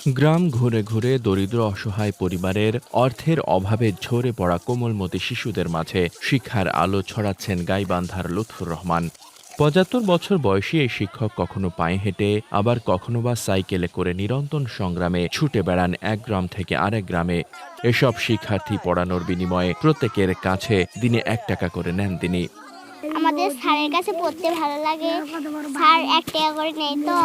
গ্রাম ঘুরে ঘুরে দরিদ্র অসহায় পরিবারের অর্থের অভাবে ঝরে পড়া কোমলমতি শিশুদের মাঝে শিক্ষার আলো ছড়াচ্ছেন গাইবান্ধার লুৎফুর রহমান। ৭৫ বছর বয়সী এই শিক্ষক কখনো পায়ে হেঁটে, আবার কখনো বা সাইকেলে করে নিরন্তর সংগ্রামে ছুটে বেড়ান এক গ্রাম থেকে আরেক গ্রামে। এসব শিক্ষার্থী পড়ানোর বিনিময়ে প্রত্যেকের কাছে দিনে ১ টাকা করে নেন তিনি। আমাদের স্যারের কাছে পড়তে ভালো লাগে। স্যার ১ টাকা করে নেয়, তো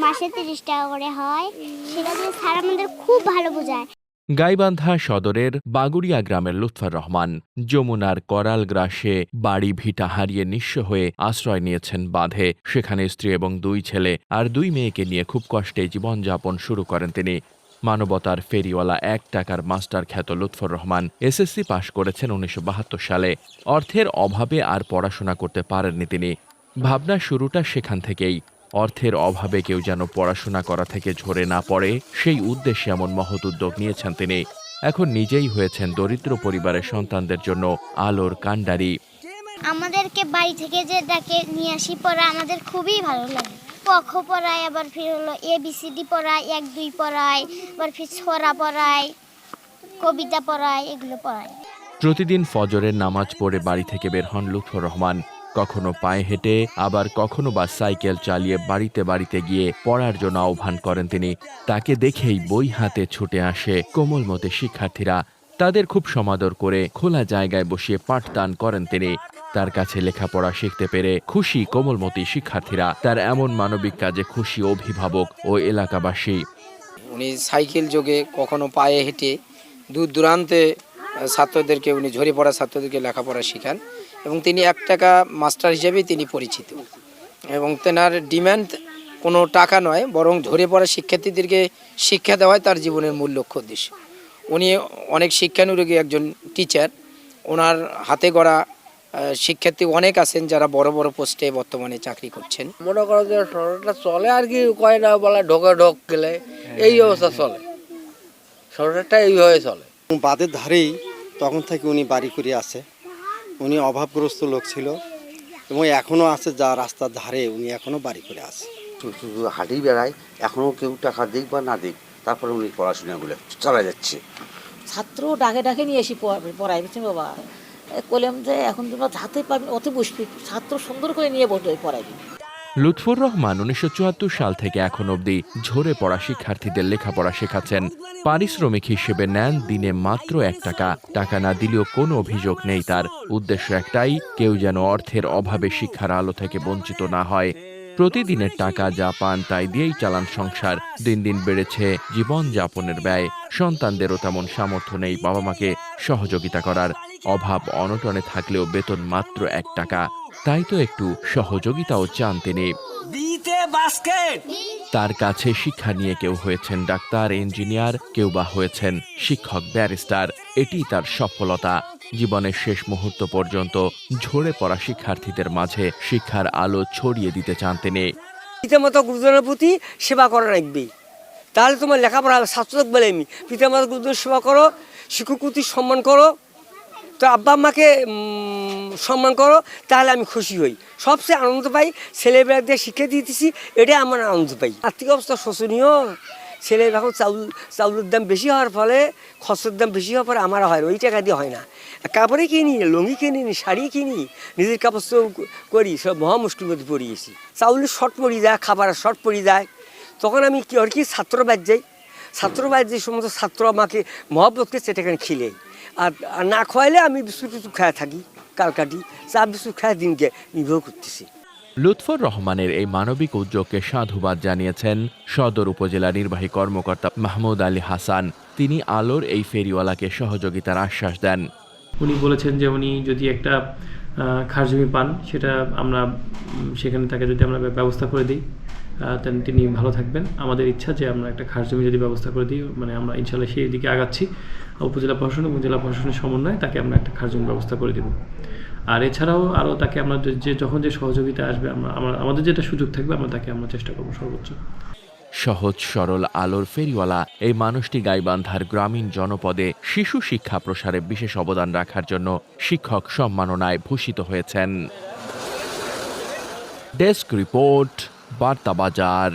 মাসে ৩০ টাকা করে হয়। সেটা দিয়ে স্যার আমাদের খুব ভালো বোঝায়। গাইবান্ধা সদরের বাগুড়িয়া গ্রামের লুৎফর রহমান যমুনার করাল গ্রাসে বাড়ি ভিটা হারিয়ে নিঃস্ব হয়ে আশ্রয় নিয়েছেন বাঁধে। সেখানে স্ত্রী এবং ২ ছেলে আর ২ মেয়েকে নিয়ে খুব কষ্টে জীবনযাপন শুরু করেন তিনি। মানবতার ফেরিওয়ালা ১ টাকার মাস্টার খ্যাত লুৎফর রহমান এসএসসি পাশ করেছেন ১৯৭২ সালে। অর্থের অভাবে আর পড়াশোনা করতে পারেননি তিনি। ভাবনা শুরুটা সেখান থেকেই। অর্থের অভাবে কেউ যেন পড়াশোনা করা থেকে ঝরে না পড়ে, সেই উদ্দেশ্যে এমন মহৎ উদ্যোগ নিয়েছেন তিনি। এখন নিজেই হয়েছেন দরিদ্র পরিবারের সন্তানদের জন্য আলোর কাণ্ডারি। আমাদেরকে বাড়ি থেকে যে ডাকে নিয়ে আসি পড়া আমাদের খুবই ভালো লাগে। ক খ পড়ায়, আবার ফির হলো ABCD পড়ায়, ১ ২ পড়ায়, আবার ফির ছড়া পড়ায়, কবিতা পড়ায়, এগুলো পড়ায়। প্রতিদিন ফজরের নামাজ পড়ে বাড়ি থেকে বের হন লুৎফর রহমান। কখনো পায়ে হেঁটে, আবার কখনো বা সাইকেল চালিয়ে বাড়িতে বাড়িতে গিয়ে পড়ার জন্য আহ্বান করেন তিনি। তাকে দেখেই বই হাতে ছুটে আসে কোমলমতি শিক্ষার্থীরা। তাদের খুব সমাদর করে খোলা জায়গায় বসিয়ে পাঠদান করেন তিনি। তার কাছে লেখাপড়া শিখতে পেরে খুশি কোমলমতি শিক্ষার্থীরা। তার এমন মানবিক কাজে খুশি অভিভাবক ও এলাকাবাসী। উনি সাইকেল যোগে, কখনো পায়ে হেঁটে দূর দূরান্তে ছাত্রদেরকে, উনি ঝরে পড়া ছাত্রদেরকে লেখাপড়া শেখান এবং তিনি ১ টাকা মাস্টার হিসেবেই তিনি পরিচিত। এবং তেনার ডিমান্ড কোনো টাকা নয়, বরং ঝরে পড়া শিক্ষার্থীদেরকে শিক্ষা দেওয়াই তার জীবনের মূল লক্ষ্য উদ্দেশ্য। উনি অনেক শিক্ষানুরাগী একজন টিচার। ওনার হাতে গড়া শিক্ষার্থী অনেক আছেন যারা বড় বড় পোস্টে বর্তমানে চাকরি করছেন। মনে করো যে শহরটা চলে আর কি, কয় না বলা ঢোকে ঢোক গেলে এই অবস্থা চলে, শহরটা এইভাবে চলে। বাঁধের ধারেই তখন থেকে উনি বাড়ি করে আছে। উনি অভাবগ্রস্ত লোক ছিল এবং এখনও আছে, যা রাস্তার ধারে উনি এখনও বাড়ি করে আছে। শুধু হাঁটেই বেড়ায়, এখনও কেউ টাকা দিক বা না দিক, তারপরে উনি পড়াশোনাগুলো চালা যাচ্ছে। ছাত্র ডাকে ডাকে নিয়ে এসে পড়াই বুঝছেন বাবা, বললাম যে এখন তোমরা যাতে পারবেন অত বসবি, ছাত্র সুন্দর করে নিয়ে বসে পড়াইবি। লুৎফর রহমান ১৯৭৪ সাল থেকে এখন অবধি ঝরে পড়া শিক্ষার্থীদের লেখাপড়া শেখাচ্ছেন। পারিশ্রমিক হিসেবে নেন দিনে মাত্র ১ টাকা। টাকা না দিলেও কোনো অভিযোগ নেই তার। উদ্দেশ্য একটাই, কেউ যেন অর্থের অভাবে শিক্ষার আলো থেকে বঞ্চিত না হয়। প্রতিদিনের টাকা যা পান তাই দিয়েই চালান সংসার। দিন দিন বেড়েছে জীবনযাপনের ব্যয়। সন্তানদেরও তেমন সামর্থ্য নেই বাবা মাকে সহযোগিতা করার। অভাব অনটনে থাকলেও বেতন মাত্র ১ টাকা। তাই তো একটু সহযোগিতাও চান তিনি। তার কাছে শিক্ষা নিয়ে কেউ হয়েছেন ডাক্তার, ইঞ্জিনিয়ার, কেউ বা হয়েছেন শিক্ষক, ব্যারিস্টার। এটি তার সফলতা। জীবনের শেষ মুহূর্ত পর্যন্ত ঝরে পড়া শিক্ষার্থীদের মাঝে শিক্ষার আলো ছড়িয়ে দিতে চান তিনি। পিতামাতা গুরুজনের প্রতি সেবা করা রাখবি, তাহলে তোমার লেখাপড়া ছাত্রক বলে আমি পিতামাতা গুরুজনের সেবা করো, শিক্ষক প্রতি সম্মান করো, তো আব্বা আম্মাকে সম্মান করো, তাহলে আমি খুশি হই, সবচেয়ে আনন্দ পাই। ছেলেমেয়েদের শিক্ষা দিতেছি, এটাই আমার আনন্দ পাই। আর্থিক অবস্থা শোচনীয়। ছেলে এখন চাউলের দাম বেশি হওয়ার ফলে, খরচের দাম বেশি হওয়ার পরে আমার হয়, ওই টাকা দিয়ে হয় না। কাপড়ে কিনি, লুঙ্গি কিনি, শাড়ি কিনি, নিজের কাপড় করি, সব মহা মুশকিল মধ্যে পড়িয়েছি। চাউলের শর্ট পড়ে যায়, খাবারের শর্ট পড়ে যায়, তখন আমি কি আর কি ছাত্রবাদ যাই। ছাত্রবাদ যে সমস্ত ছাত্র আমাকে মহব্বত করে সেটাখানে খিলে, আর না খাওয়াইলে আমি বিস্কুট টিস্কুট খায় থাকি, কালকাটি চা বিস্কুট খায় দিনকে নির্ভর করতেছি। লুৎফর রহমানের এই মানবিক উদ্যোগকে সাধুবাদ জানিয়েছেন সদর উপজেলা নির্বাহী কর্মকর্তা মাহমুদ আলী হাসান। তিনি আলোর এই ফেরিওয়ালাকে সহযোগিতার আশ্বাস দেন। উনি বলেছেন যে উনি যদি একটা খাস জমি পান, সেটা আমরা সেখানে তাকে যদি আমরা ব্যবস্থা করে দিই, তিনি ভালো থাকবেন। আমাদের ইচ্ছা যে আমরা একটা খাস জমি যদি ব্যবস্থা করে দিই, মানে আমরা ইনশাল্লাহ সেই দিকে আগাচ্ছি। উপজেলা প্রশাসন এবং জেলা প্রশাসনের সমন্বয়ে তাকে আমরা একটা খাস জমি ব্যবস্থা করে দেব। আর এছাড়াও আরও তাকে আমরা যখন যে সহযোগিতা আসবে, আমাদের যেটা সুযোগ থাকবে তাকে আমরা চেষ্টা করবো সর্বোচ্চ। সহজ সরল আলোর ফেরিওয়ালা এই মানুষটি গাইবান্ধার গ্রামীণ জনপদে শিশু শিক্ষা প্রসারে বিশেষ অবদান রাখার জন্য শিক্ষক সম্মাননায় ভূষিত হয়েছেন। ডেস্ক রিপোর্ট, বার্তা বাজার।